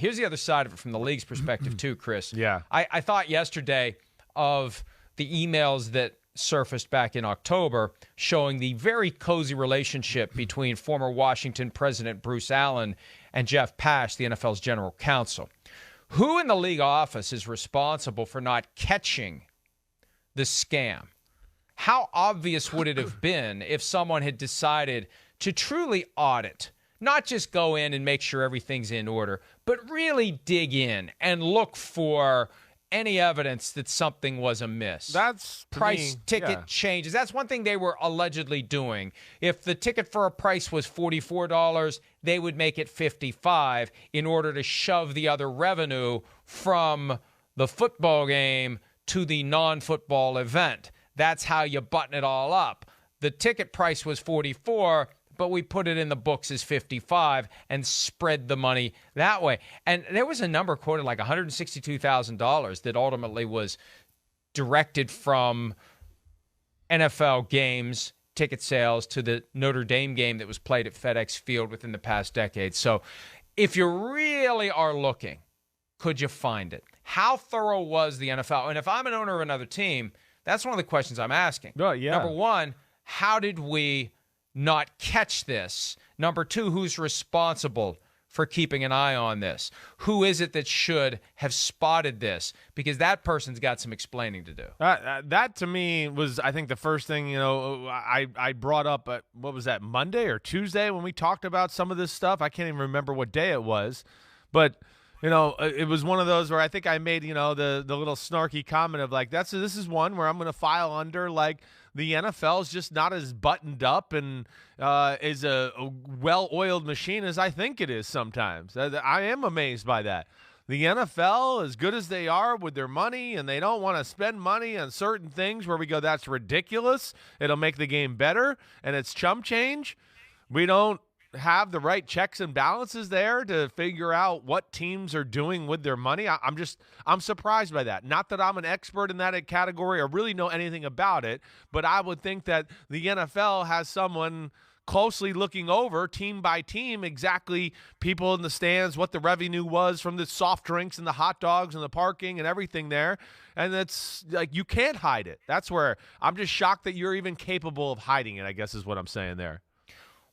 Here's the other side of it from the league's perspective too, Chris. Yeah. I thought yesterday of the emails that surfaced back in October showing the very cozy relationship between former Washington President Bruce Allen and Jeff Pash, the NFL's general counsel. Who in the league office is responsible for not catching the scam? How obvious would it have been if someone had decided to truly audit, not just go in and make sure everything's in order, but really dig in and look for any evidence that something was amiss? That's price ticket changes. That's one thing they were allegedly doing. If the ticket for a price was $44, they would make it $55 in order to shove the other revenue from the football game to the non-football event. That's how you button it all up. The ticket price was $44, but we put it in the books as $55 and spread the money that way. And there was a number quoted like $162,000 that ultimately was directed from NFL games, ticket sales, to the Notre Dame game that was played at FedEx Field within the past decade. So if you really are looking, could you find it? How thorough was the NFL? And if I'm an owner of another team, that's one of the questions I'm asking. Number one, how did we not catch this? Number two, who's responsible for keeping an eye on this? Who is it that should have spotted this? Because that person's got some explaining to do. That to me was, I think, the first thing, I brought up at, what was that, Monday or Tuesday when we talked about some of this stuff? I can't even remember what day it was. But it was one of those where I think I made, the little snarky comment of like, this is one where I'm going to file under like the NFL is just not as buttoned up and is a well-oiled machine as I think it is sometimes. I am amazed by that. The NFL, as good as they are with their money, and they don't want to spend money on certain things where we go, that's ridiculous. It'll make the game better, and it's chump change. We don't have the right checks and balances there to figure out what teams are doing with their money. I'm surprised by that. Not that I'm an expert in that category or really know anything about it, but I would think that the NFL has someone closely looking over team by team exactly people in the stands, what the revenue was from the soft drinks and the hot dogs and the parking and everything there. And it's like, you can't hide it. That's where I'm just shocked that you're even capable of hiding it, I guess is what I'm saying there.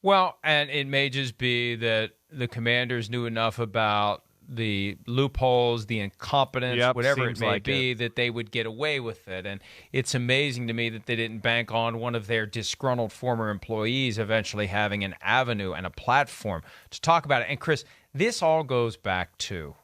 Well, and it may just be that the Commanders knew enough about the loopholes, the incompetence, whatever it may be, that they would get away with it. And it's amazing to me that they didn't bank on one of their disgruntled former employees eventually having an avenue and a platform to talk about it. And, Chris, this all goes back to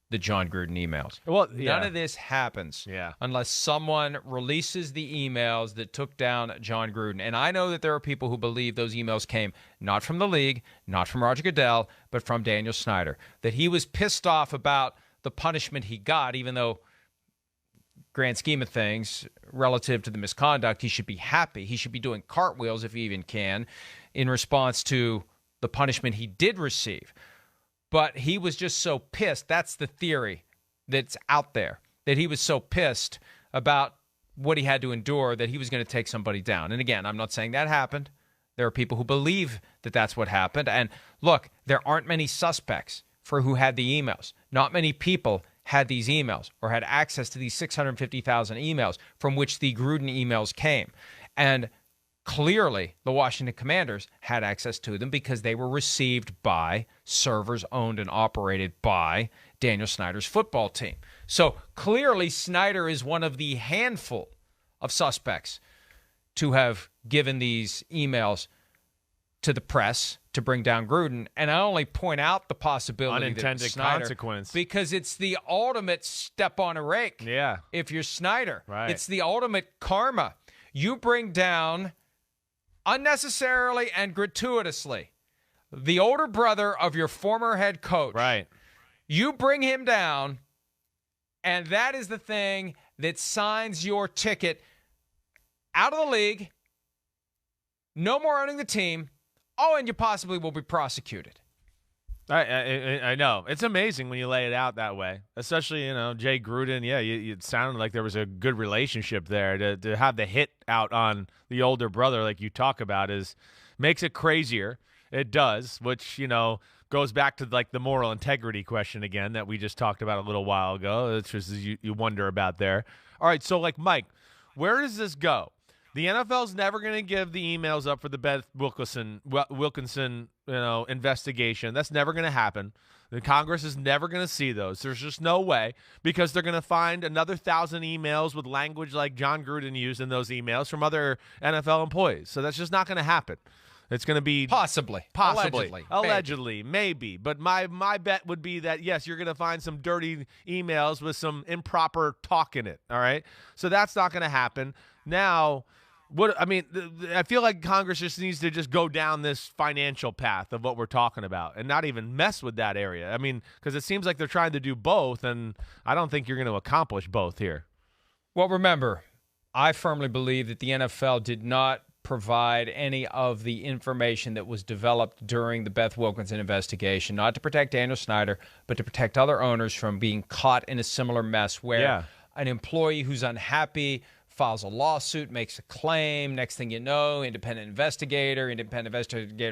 the Jon Gruden emails. Well, none of this happens unless someone releases the emails that took down Jon Gruden. And I know that there are people who believe those emails came not from the league, not from Roger Goodell, but from Daniel Snyder, that he was pissed off about the punishment he got, even though, grand scheme of things, relative to the misconduct, he should be happy. He should be doing cartwheels, if he even can, in response to the punishment he did receive. But he was just so pissed. That's the theory that's out there, that he was so pissed about what he had to endure that he was going to take somebody down. And again, I'm not saying that happened. There are people who believe that that's what happened. And look, there aren't many suspects for who had the emails. Not many people had these emails or had access to these 650,000 emails from which the Gruden emails came. And clearly, the Washington Commanders had access to them because they were received by servers owned and operated by Daniel Snyder's football team. So clearly, Snyder is one of the handful of suspects to have given these emails to the press to bring down Gruden. And I only point out the possibility unintended that Snyder, consequence, because it's the ultimate step on a rake. Yeah. If you're Snyder, right. It's the ultimate karma. You bring down unnecessarily and gratuitously the older brother of your former head coach. Right. You bring him down, and that is the thing that signs your ticket out of the league. No more owning the team. Oh, and you possibly will be prosecuted. I know. It's amazing when you lay it out that way, especially, Jay Gruden. Yeah, it sounded like there was a good relationship there. To have the hit out on the older brother like you talk about makes it crazier. It does, which, goes back to like the moral integrity question again that we just talked about a little while ago. It's just you wonder about there. All right, so like Mike, where does this go? The NFL's never going to give the emails up for the Beth Wilkinson investigation. That's never going to happen. The Congress is never going to see those. There's just no way, because they're going to find another 1,000 emails with language like Jon Gruden used in those emails from other NFL employees. So that's just not going to happen. It's going to be possibly, allegedly, maybe. But my bet would be that, yes, you're going to find some dirty emails with some improper talk in it, all right? So that's not going to happen. Now, I feel like Congress just needs to just go down this financial path of what we're talking about and not even mess with that area. I mean, because it seems like they're trying to do both, and I don't think you're going to accomplish both here. Well, remember, I firmly believe that the NFL did not provide any of the information that was developed during the Beth Wilkinson investigation, not to protect Daniel Snyder, but to protect other owners from being caught in a similar mess where an employee who's unhappy files a lawsuit, makes a claim. Next thing you know, independent investigator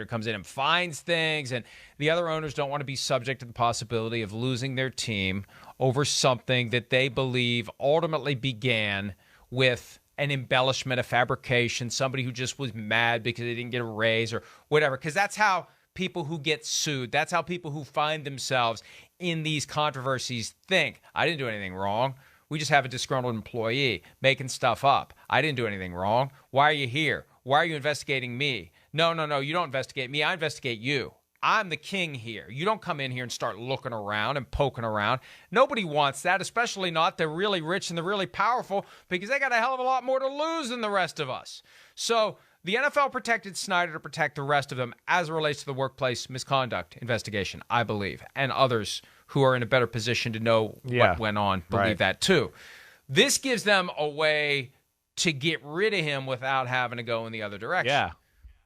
comes in and finds things, and the other owners don't want to be subject to the possibility of losing their team over something that they believe ultimately began with an embellishment, a fabrication, somebody who just was mad because they didn't get a raise or whatever. Because that's how people who get sued, that's how people who find themselves in these controversies think. I didn't do anything wrong. We just have a disgruntled employee making stuff up. I didn't do anything wrong. Why are you here? Why are you investigating me? No, you don't investigate me. I investigate you. I'm the king here. You don't come in here and start looking around and poking around. Nobody wants that, especially not the really rich and the really powerful, because they got a hell of a lot more to lose than the rest of us. So the NFL protected Snyder to protect the rest of them as it relates to the workplace misconduct investigation, I believe, and others who are in a better position to know what went on believe that too. This gives them a way to get rid of him without having to go in the other direction,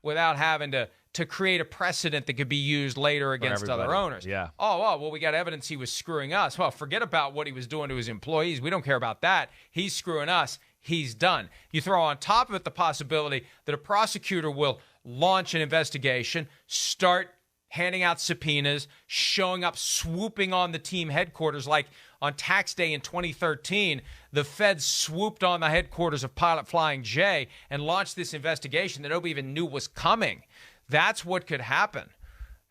without having to create a precedent that could be used later against other owners. Well, we got evidence he was screwing us. Well, forget about what he was doing to his employees. We don't care about that. He's screwing us. He's done. You throw on top of it the possibility that a prosecutor will launch an investigation, start handing out subpoenas, showing up, swooping on the team headquarters. Like on tax day in 2013, the feds swooped on the headquarters of Pilot Flying J and launched this investigation that nobody even knew was coming. That's what could happen.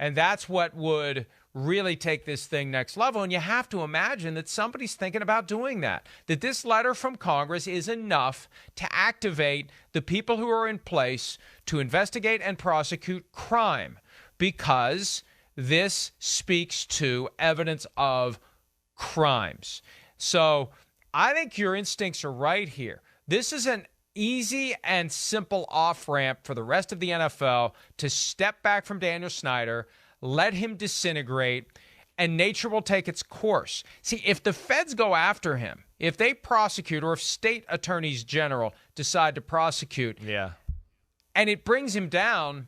And that's what would really take this thing next level. And you have to imagine that somebody's thinking about doing that this letter from Congress is enough to activate the people who are in place to investigate and prosecute crime, because this speaks to evidence of crimes. So I think your instincts are right here. This is an easy and simple off-ramp for the rest of the NFL to step back from Daniel Snyder, let him disintegrate, and nature will take its course. See, if the feds go after him, if they prosecute, or if state attorneys general decide to prosecute, and it brings him down,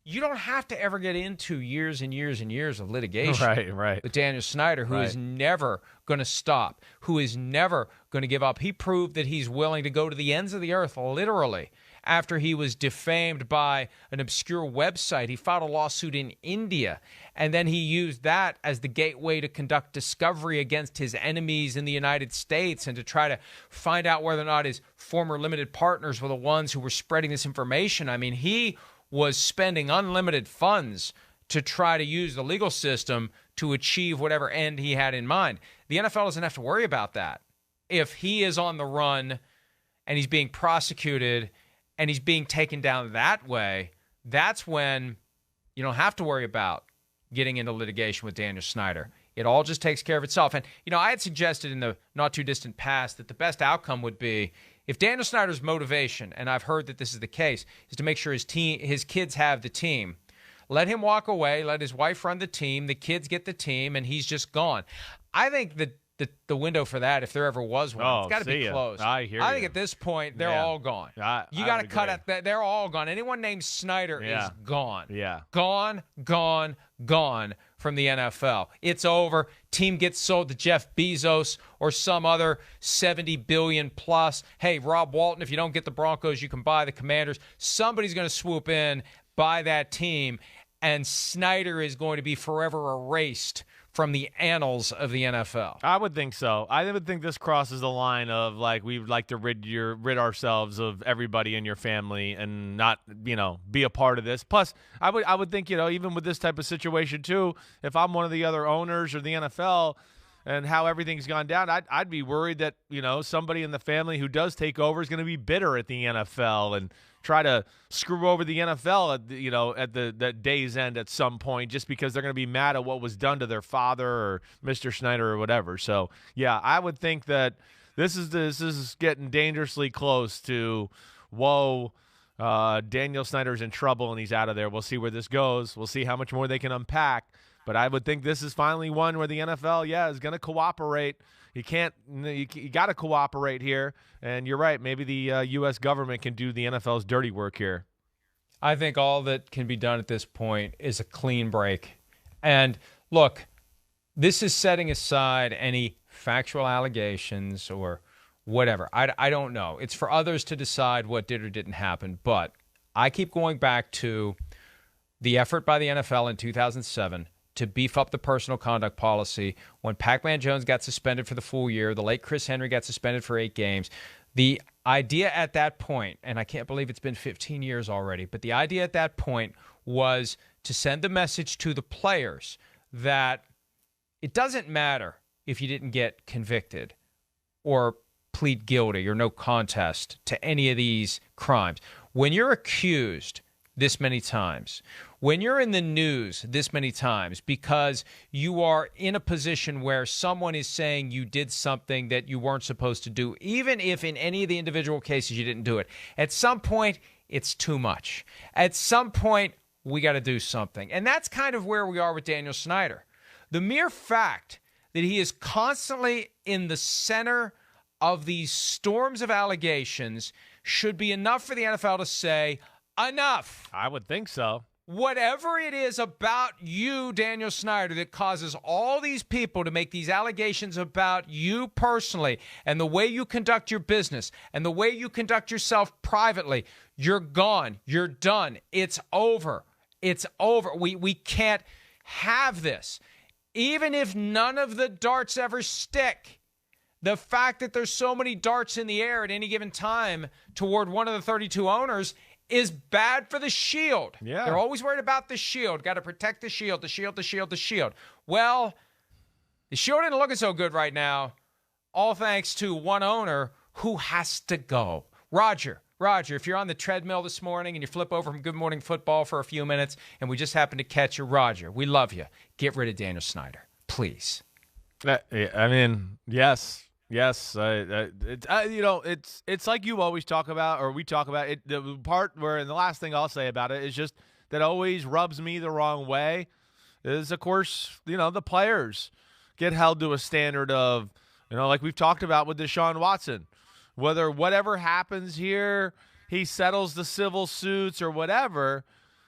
you don't have to ever get into years and years and years of litigation with Daniel Snyder, who is never going to stop, who is never going to give up. He proved that he's willing to go to the ends of the earth, literally, after he was defamed by an obscure website. He filed a lawsuit in India, and then he used that as the gateway to conduct discovery against his enemies in the United States and to try to find out whether or not his former limited partners were the ones who were spreading this information. I mean, he was spending unlimited funds to try to use the legal system to achieve whatever end he had in mind. The NFL doesn't have to worry about that. If he is on the run and he's being prosecuted and he's being taken down that way, that's when you don't have to worry about getting into litigation with Daniel Snyder. It all just takes care of itself. And, I had suggested in the not-too-distant past that the best outcome would be if Daniel Snyder's motivation, and I've heard that this is the case, is to make sure his kids have the team, let him walk away, let his wife run the team, the kids get the team, and he's just gone. I think that the window for that, if there ever was one, it's got to be closed. I think at this point, they're all gone. You got to cut it. They're all gone. Anyone named Snyder is gone. Gone from the NFL. It's over. Team gets sold to Jeff Bezos or some other $70 billion plus. Hey, Rob Walton, if you don't get the Broncos, you can buy the Commanders. Somebody's going to swoop in, buy that team, and Snyder is going to be forever erased from the annals of the NFL? I would think so. I would think this crosses the line of, like, we would like to rid ourselves of everybody in your family and not, be a part of this. Plus, I would think, even with this type of situation too, if I'm one of the other owners or the NFL and how everything's gone down, I'd be worried that, somebody in the family who does take over is going to be bitter at the NFL and try to screw over the NFL at the day's end at some point, just because they're going to be mad at what was done to their father or Mr. Snyder or whatever. So yeah, I would think that this is getting dangerously close to, whoa, Daniel Snyder's in trouble and he's out of there. We'll see where this goes. We'll see how much more they can unpack. But I would think this is finally one where the NFL, is going to cooperate. You got to cooperate here. And you're right. Maybe the U.S. government can do the NFL's dirty work here. I think all that can be done at this point is a clean break. And look, this is setting aside any factual allegations or whatever. I don't know. It's for others to decide what did or didn't happen. But I keep going back to the effort by the NFL in 2007 to beef up the personal conduct policy. When Pac-Man Jones got suspended for the full year, the late Chris Henry got suspended for 8 games. The idea at that point, and I can't believe it's been 15 years already, but the idea at that point was to send the message to the players that it doesn't matter if you didn't get convicted or plead guilty or no contest to any of these crimes. When you're accused this many times, when you're in the news this many times because you are in a position where someone is saying you did something that you weren't supposed to do, even if in any of the individual cases you didn't do it, at some point it's too much. At some point we got to do something. And that's kind of where we are with Daniel Snyder. The mere fact that he is constantly in the center of these storms of allegations should be enough for the NFL to say, enough. I would think so. Whatever it is about you, Daniel Snyder, that causes all these people to make these allegations about you personally and the way you conduct your business and the way you conduct yourself privately, you're gone. You're done. It's over. It's over. We can't have this. Even if none of the darts ever stick, the fact that there's so many darts in the air at any given time toward one of the 32 owners is bad for the shield. Yeah. They're always worried about the shield. Got to protect the shield, the shield, the shield, the shield. Well, the shield isn't looking so good right now, all thanks to one owner who has to go. Roger, if you're on the treadmill this morning and you flip over from Good Morning Football for a few minutes and we just happen to catch you, Roger, we love you. Get rid of Daniel Snyder, please. I mean, yes. Yes, it's like you always talk about, or we talk about it. The part where, and the last thing I'll say about it is just that always rubs me the wrong way is, of course, the players get held to a standard of, like we've talked about with Deshaun Watson, whatever happens here, he settles the civil suits or whatever.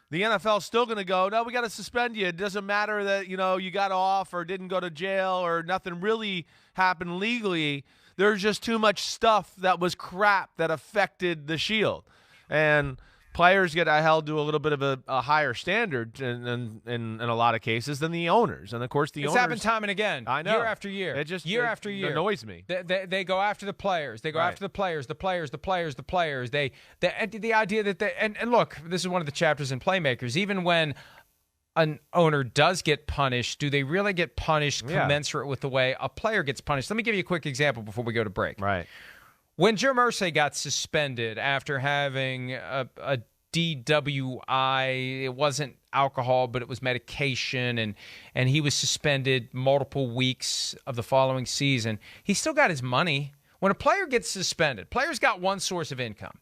The NFL's still going to go, no, we got to suspend you. It doesn't matter that, you got off or didn't go to jail or nothing really happened legally. There's just too much stuff that was crap that affected the Shield. And players get held to a little bit of a higher standard in a lot of cases than the owners. And, of course, the owners. It's happened time and again. I know. Year after year. It just year after year. Annoys me. They go after the players. They go right. after the players. The idea that and look, this is one of the chapters in Playmakers. Even when an owner does get punished, do they really get punished commensurate with the way a player gets punished? Let me give you a quick example before we go to break. Right. When Joe Irsay got suspended after having a DWI, it wasn't alcohol, but it was medication, and he was suspended multiple weeks of the following season, he still got his money. When a player gets suspended, players got one source of income,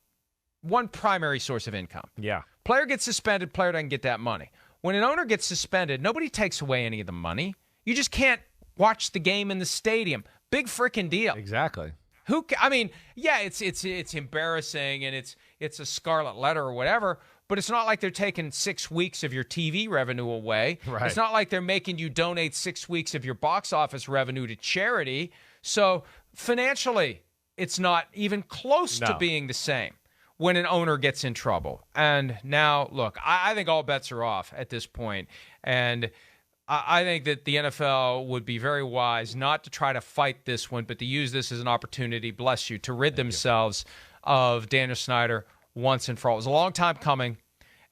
one primary source of income. Yeah. Player gets suspended, player doesn't get that money. When an owner gets suspended, nobody takes away any of the money. You just can't watch the game in the stadium. Big freaking deal. Exactly. It's embarrassing and it's a scarlet letter or whatever, but it's not like they're taking 6 weeks of your TV revenue away. Right. It's not like they're making you donate 6 weeks of your box office revenue to charity. So financially, it's not even close to being the same. when an owner gets in trouble. And now, look, I think all bets are off at this point. And I think that the NFL would be very wise not to try to fight this one, but to use this as an opportunity, bless you, to rid themselves of Daniel Snyder once and for all. It was a long time coming.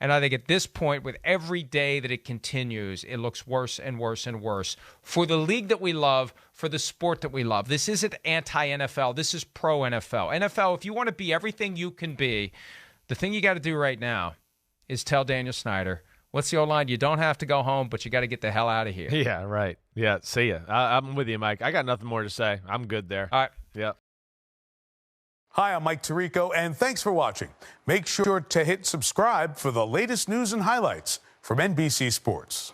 And I think at this point, with every day that it continues, it looks worse and worse and worse for the league that we love, for the sport that we love. This isn't anti-NFL. This is pro-NFL. NFL, if you want to be everything you can be, the thing you got to do right now is tell Daniel Snyder, what's the old line? You don't have to go home, but you got to get the hell out of here. Yeah, right. Yeah, see ya. I'm with you, Mike. I got nothing more to say. I'm good there. All right. Yeah. Hi, I'm Mike Tirico, and thanks for watching. Make sure to hit subscribe for the latest news and highlights from NBC Sports.